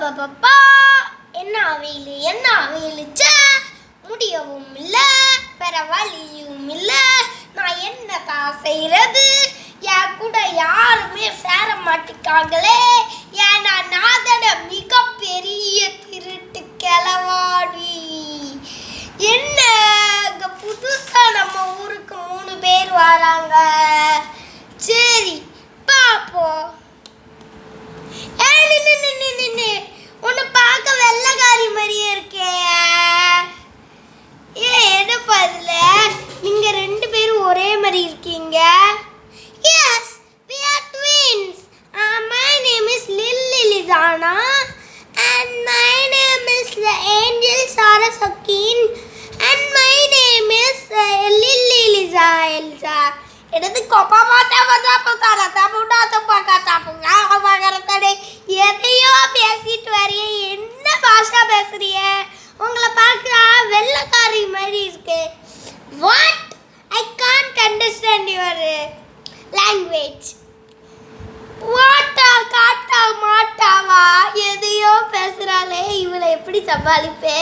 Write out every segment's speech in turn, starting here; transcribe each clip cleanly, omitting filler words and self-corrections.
அப்பப்பப்பா என்ன வெயில் முடியவும் இல்லை, வேற வழியும் இல்லை. நான் என்னக்கா செய்யறது? என் கூட யாருமே சேர மாட்டிக்காங்களே. ஏன்னா நான் தானே மிகப்பெரிய திருட்டு கிளவாடி. என்ன புதுசா நம்ம ஊருக்கு 3 பேர் வராங்க. சரி பாப்போம். உன்னை பார்க்க வெள்ளைக்காரி மாதிரியே இருக்கே. என்னப்பா இதுல நீங்க 2 பேரும் ஒரே மாதிரி இருக்கீங்க. Yes, we are twins. My name is Lily Lizana and my name is Angel Sara Sakin and my name is Lily Liza Elsa. எனது கோபா மாட்டா எதையோ பேசிட்டு வரைய. என்ன பாஷா பேசுறிய? உங்களை பார்க்குறா வெள்ளைக்காரி மாதிரி இருக்கு. What? I can't understand your language. வாட்டா காட்டா மாட்டாவா எதையோ பேசுறாளே. இவளை எப்படி சமாளிப்பே?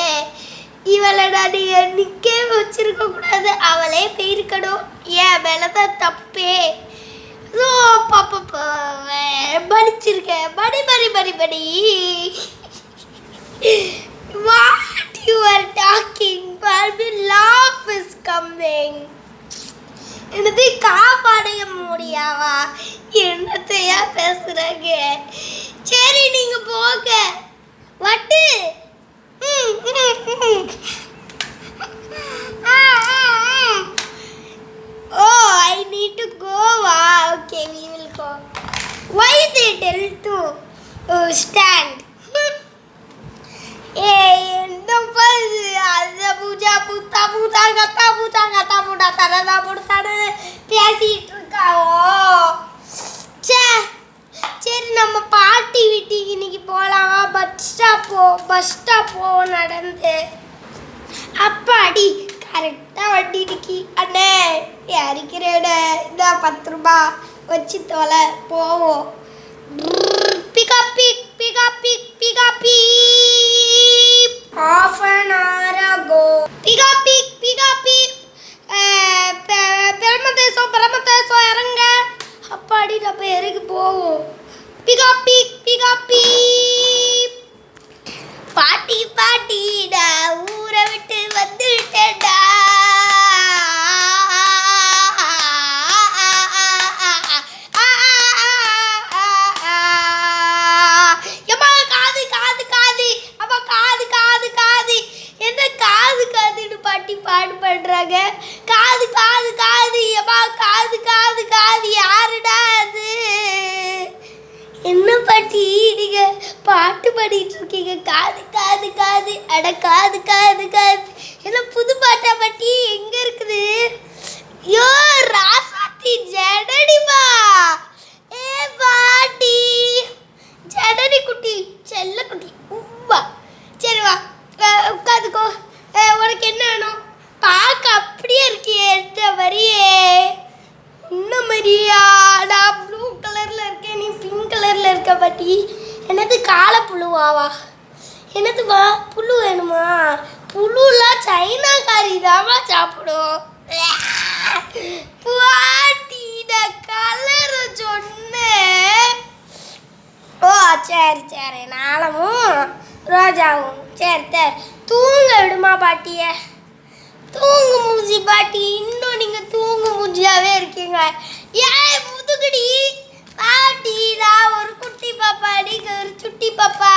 இவளை நான் நிற்க வச்சிருக்க கூடாது, அவளே போயிருக்கணும். ஏன் மேலதான் தப்பே. படிச்சிருக்கேன் படி. What you are talking? Laugh is coming. என்னது காப்பாடைய முடியாவா? என்னத்தையா பேசுறாங்க? சரி நீங்க போக. வட்டு Oh, I need to go. Okay, we will go. Why they tell to stand? என்ன பாரு அத பூஜா புத்தா கத்தா தரதா புடுத்தானே பேசிட்டு இருக்காவோ. சரி நம்ம பாட்டி வீட்டுக்கு இன்னைக்கு போகலாம். பஸ் ஸ்டாப் நடந்து. அப்பாடி கரெக்டாக வண்டி இடிக்கி. அண்ணே யாரிக்கிறேட இந்த 10 ரூபாய் வச்சு தொலை போவோம். Half an hour ago. பெருமதேசம் இறங்க. அப்பாடி நம்ம இறங்கி போவோம். பாட்டிடா ஊரை விட்டு வந்துட்டேன்டா. பாட்டி பாடு பண்றாங்க. காது எம்மா காது யாருடா அது? என்ன பாட்டி நீங்க பாட்டு பாடிட்டு இருக்கீங்க? காது அட காது என்ன புது பாட்டா பாட்டி? எங்க இருக்குது? யோ ராசாத்தி ஜடடிமா. பாட்டி ஜடடி குட்டி செல்ல குட்டி உப்பா. சரி வா உட்காந்துக்கோ. உனக்கு என்ன வேணும்? பார்க்க அப்படியே இருக்கியே என்ன மாதிரியே. என்ன மாதிரியா? நான் ப்ளூ கலர்ல இருக்கேன், நீ பிங்க் கலர்ல இருக்க பாட்டி. என்னது காலை புழுவாவா? என்னதுமா புழு வேணுமா? புழுலாம் சைனாக்காரி தாமா சாப்பிடும். பாட்டி நான் கலரை சொன்னேன். ஓ சரி நாளமும் ரோஜாவும். சரி தூங்க விடுமா பாட்டிய. தூங்கு மூஞ்சி பாட்டி. இன்னும் நீங்க தூங்கு மூஞ்சியாவே இருக்கீங்க. ஏன் முதுகுடி பாட்டி? நான் ஒரு குட்டி பாப்பா, நீங்க ஒரு சுட்டி பாப்பா.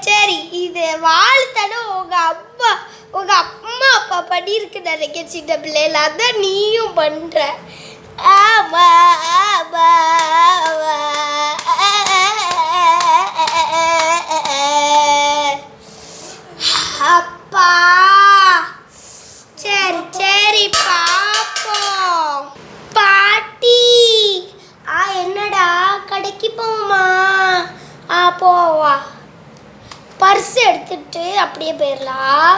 சரி இது வாழ்த்தன உங்க அம்மா அப்பா பண்ணி இருக்கு நினைக்க சின்ன பிள்ளைல. அதான் நீயும் பண்ற. ஆமா அப்பா. சரி பாப்போம். பாட்டி என்னடா கடைக்கு போவோமா? போவா. பர்ஸ் எடுத்துட்டு அப்படியே போயிடலாம்.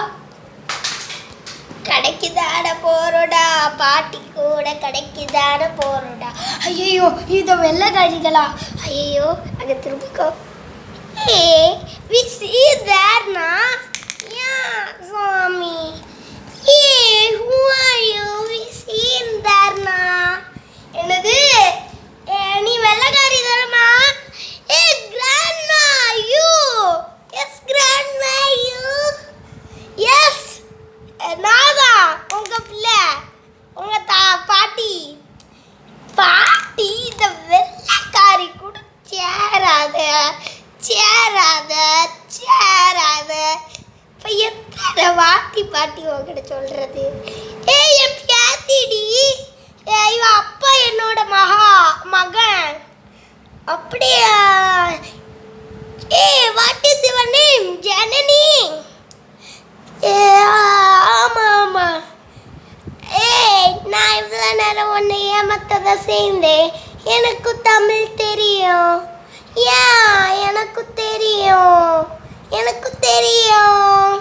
கடைக்குதான போறோடா, பாட்டி கூட கடைக்குதான போறோடா. ஐயோ இது வெள்ளைக்காரிகளா? ஐயோ அங்க திரும்பிக்கோ. ஏ we see there na. Yeah Swami. Hey who are you? We see there na. என்னது நீ வெள்ளைக்காரி தானமா? ஏ grandma you. Yes grandma you. Yes நாதா உங்க பிள்ளை உங்க பாட்டி பாட்டி இந்த வெள்ளைக்காரி கூட சேராத சேராத சேராத. இப்போ எத்தனை வாட்டி பாட்டி உங்ககிட்ட சொல்றது? ஏய் என் பேத்திடி, இவ அப்பா என்னோட மகன். அப்படியா? ஏய் what is your name? Janani. ஆமா ஆமா. ஏய் நான் இவ்வளோ நேரம் உன்னை ஏமாத்ததை சேர்ந்தேன். எனக்கு தமிழ் தெரியும். ஏன் எனக்கு தெரியும், எனக்கு தெரியும்.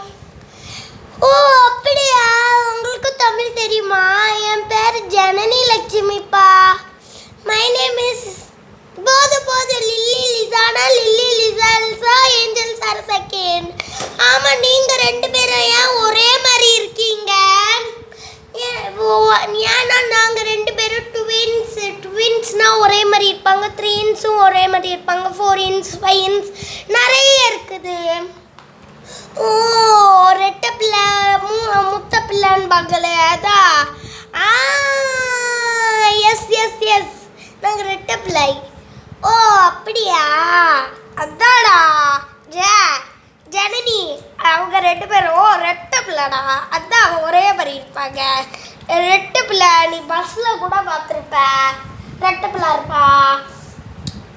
ஓ அப்படியா? உங்களுக்கு தமிழ் தெரியுமா? என் பேர் ஜனனி லட்சுமிப்பா. மை நேம் இஸ் போது லில்லி லிசானா லில்லி லிசால்சா ஏஞ்சல் சரசகேன். ஆமா நீங்க ரெண்டு பேரும் ஏன் ஒரே மாதிரி இருக்கீங்க? ஏன்னா நாங்க ரெண்டு பேரும் ட்வின்ஸ்னா ஒரே மாதிரி இருப்பாங்க, 3 இன்ஸும் ஒரே மாதிரி இருப்பாங்க, 4 இன்ஸ் 5 இன்ஸ் நிறைய இருக்குது. ஓ ரெட்டை பிள்ளை முத்த பிள்ளைன்னு பார்க்கல அதான். எஸ் எஸ் எஸ் நாங்கள் ரெட்டை பிள்ளை. ஓ அப்படியா? அதாடா ஜனனி அவங்க ரெண்டு பேரும் ரெட்டை பிள்ளைடா, அதான் ஒரே மாதிரி இருப்பாங்க. ரெட்டை பிள்ளை நீ பஸ்ஸில் கூட பார்த்துருப்ப, ரெட்டை பிள்ளை இருப்பா.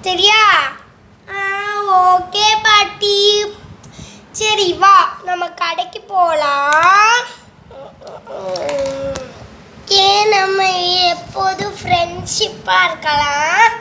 சரியா? ஓகே பாட்டி. சரி வா நம்ம கடைக்கு போகலாம். ஏன் நம்ம எப்போதும் ஃப்ரெண்ட்ஷிப்பாக இருக்கலாம்.